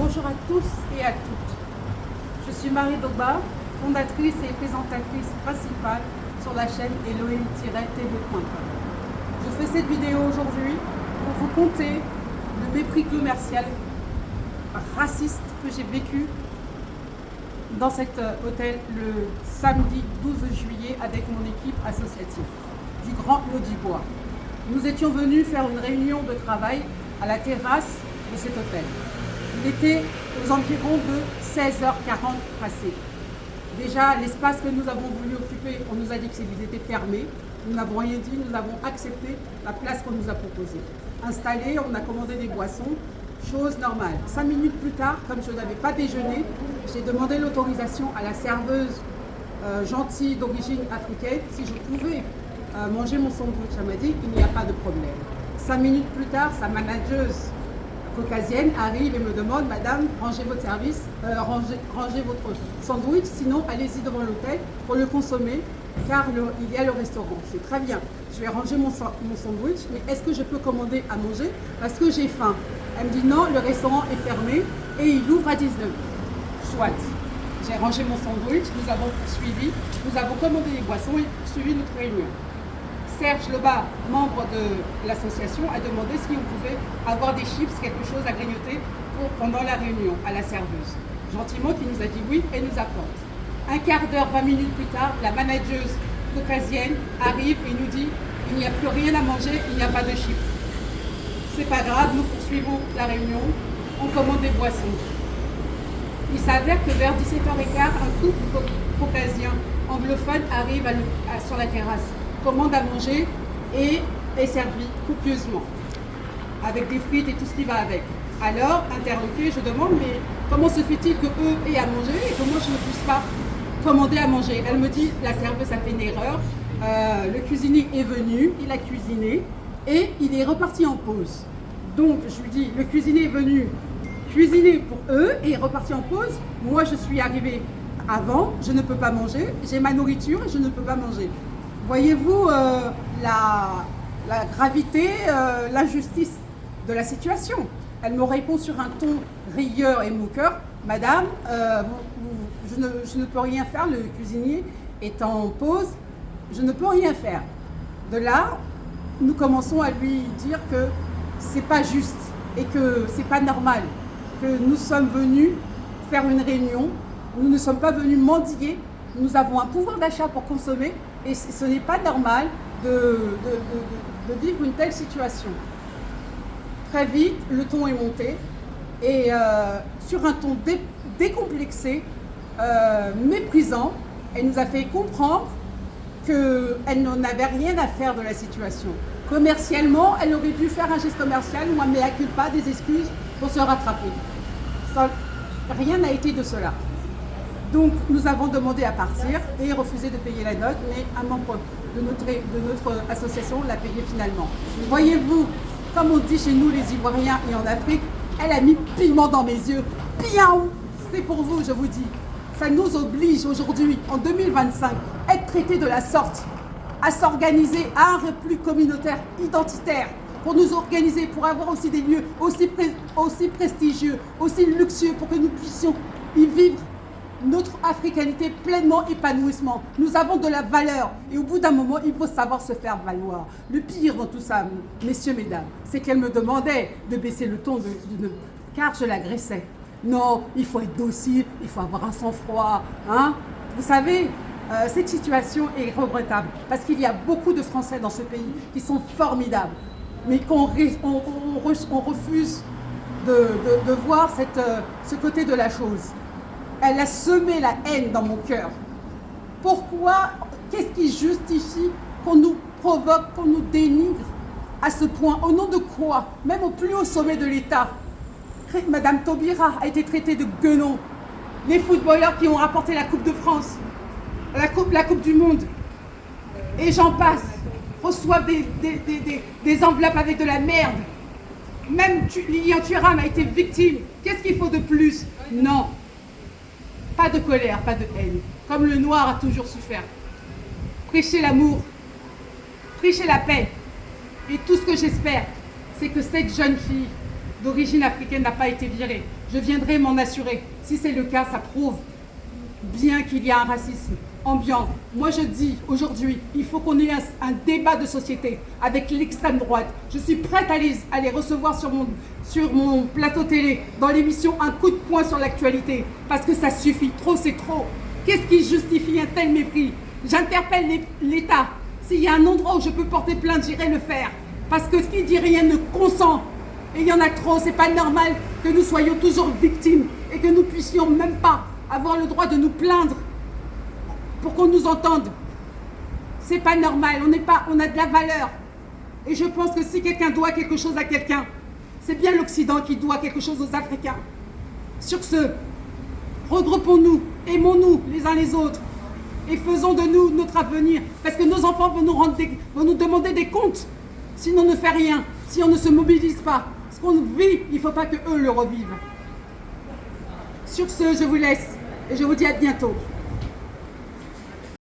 Bonjour à tous et à toutes. Je suis Marie Dogba, fondatrice et présentatrice principale sur la chaîne Elohim-TV.com. Je fais cette vidéo aujourd'hui pour vous conter le mépris commercial raciste que j'ai vécu dans cet hôtel le samedi 12 juillet avec mon équipe associative du Grand Lodibois. Nous étions venus faire une réunion de travail à la terrasse de cet hôtel. Il était aux environs de 16h40 passées. Déjà, l'espace que nous avons voulu occuper, on nous a dit qu'il était fermé. Nous n'avons rien dit, nous avons accepté la place qu'on nous a proposée. Installé, on a commandé des boissons, chose normale. 5 minutes plus tard, comme je n'avais pas déjeuné, j'ai demandé l'autorisation à la serveuse gentille d'origine africaine si je pouvais manger mon sandwich. Elle m'a dit il n'y a pas de problème. 5 minutes plus tard, sa manageuse caucasienne arrive et me demande madame, rangez votre service, rangez votre sandwich, sinon allez-y devant l'hôtel pour le consommer car il y a le restaurant. C'est très bien, je vais ranger mon sandwich, mais est-ce que je peux commander à manger parce que j'ai faim? Elle me dit non, le restaurant est fermé et il ouvre à 19h. Soit. J'ai rangé mon sandwich, nous avons poursuivi, nous avons commandé les boissons et poursuivi notre réunion. Serge Loba, membre de l'association, a demandé si on pouvait avoir des chips, quelque chose à grignoter pendant la réunion à la serveuse. Gentiment, qui nous a dit oui et nous apporte. Un quart d'heure, 20 minutes plus tard, la manageuse caucasienne arrive et nous dit il n'y a plus rien à manger, il n'y a pas de chips. C'est pas grave, nous poursuivons la réunion, on commande des boissons. Il s'avère que vers 17h15, un couple caucasien anglophone arrive sur la terrasse, commande à manger et est servi copieusement, avec des frites et tout ce qui va avec. Alors, interloqué, je demande, mais comment se fait-il que eux aient à manger et que moi je ne puisse pas commander à manger? Elle me dit, la serveuse a fait une erreur, le cuisinier est venu, il a cuisiné et il est reparti en pause. Donc, je lui dis, le cuisinier est venu cuisiner pour eux et est reparti en pause. Moi, je suis arrivée avant, je ne peux pas manger, j'ai ma nourriture et je ne peux pas manger. Voyez-vous la gravité, l'injustice de la situation? Elle me répond sur un ton rieur et moqueur. Madame, je ne peux rien faire, le cuisinier est en pause, je ne peux rien faire. De là, nous commençons à lui dire que c'est pas juste et que c'est pas normal, que nous sommes venus faire une réunion, nous ne sommes pas venus mendier, nous avons un pouvoir d'achat pour consommer et ce n'est pas normal de vivre une telle situation. Très vite, le ton est monté et sur un ton décomplexé, méprisant, elle nous a fait comprendre qu'elle n'en avait rien à faire de la situation. Commercialement, elle aurait dû faire un geste commercial ou un mea culpa, des excuses pour se rattraper. Rien n'a été de cela. Donc nous avons demandé à partir et refusé de payer la note, mais un membre de notre association l'a payé finalement. Voyez-vous, comme on dit chez nous les Ivoiriens et en Afrique, elle a mis piment dans mes yeux. Piaou! C'est pour vous, je vous dis. Ça nous oblige aujourd'hui, en 2025, à être traités de la sorte, à s'organiser à un repli communautaire identitaire, pour nous organiser, pour avoir aussi des lieux aussi prestigieux, aussi luxueux, pour que nous puissions y vivre notre africanité pleinement épanouissement. Nous avons de la valeur et au bout d'un moment, il faut savoir se faire valoir. Le pire dans tout ça, messieurs, mesdames, c'est qu'elle me demandait de baisser le ton car je l'agressais. Non, il faut être docile, il faut avoir un sang-froid. Hein? Vous savez, cette situation est regrettable parce qu'il y a beaucoup de Français dans ce pays qui sont formidables, mais qu'on refuse de voir ce côté de la chose. Elle a semé la haine dans mon cœur. Pourquoi? Qu'est-ce qui justifie qu'on nous provoque, qu'on nous dénigre à ce point? Au nom de quoi? Même au plus haut sommet de l'État. Madame Taubira a été traitée de guenon. Les footballeurs qui ont rapporté la Coupe de France, la coupe du Monde, et j'en passe, reçoivent des enveloppes avec de la merde. Même Lilian Thuram a été victime. Qu'est-ce qu'il faut de plus? Non. Pas de colère, pas de haine. Comme le noir a toujours souffert. Prêchez l'amour, prêchez la paix. Et tout ce que j'espère, c'est que cette jeune fille d'origine africaine n'a pas été viré. Je viendrai m'en assurer. Si c'est le cas, ça prouve bien qu'il y a un racisme ambiant. Moi je dis aujourd'hui, il faut qu'on ait un débat de société avec l'extrême droite. Je suis prête à les recevoir sur mon plateau télé, dans l'émission Un coup de poing sur l'actualité, parce que ça suffit, trop c'est trop. Qu'est-ce qui justifie un tel mépris? J'interpelle l'État. S'il y a un endroit où je peux porter plainte, j'irai le faire. Parce que qui dit rien ne consent. Et il y en a trop, c'est pas normal que nous soyons toujours victimes et que nous puissions même pas avoir le droit de nous plaindre pour qu'on nous entende. C'est pas normal, on a de la valeur. Et je pense que si quelqu'un doit quelque chose à quelqu'un, c'est bien l'Occident qui doit quelque chose aux Africains. Sur ce, regroupons-nous, aimons-nous les uns les autres et faisons de nous notre avenir. Parce que nos enfants vont nous demander des comptes si on ne fait rien, si on ne se mobilise pas. Ce qu'on vit, il ne faut pas qu'eux le revivent. Sur ce, je vous laisse et je vous dis à bientôt.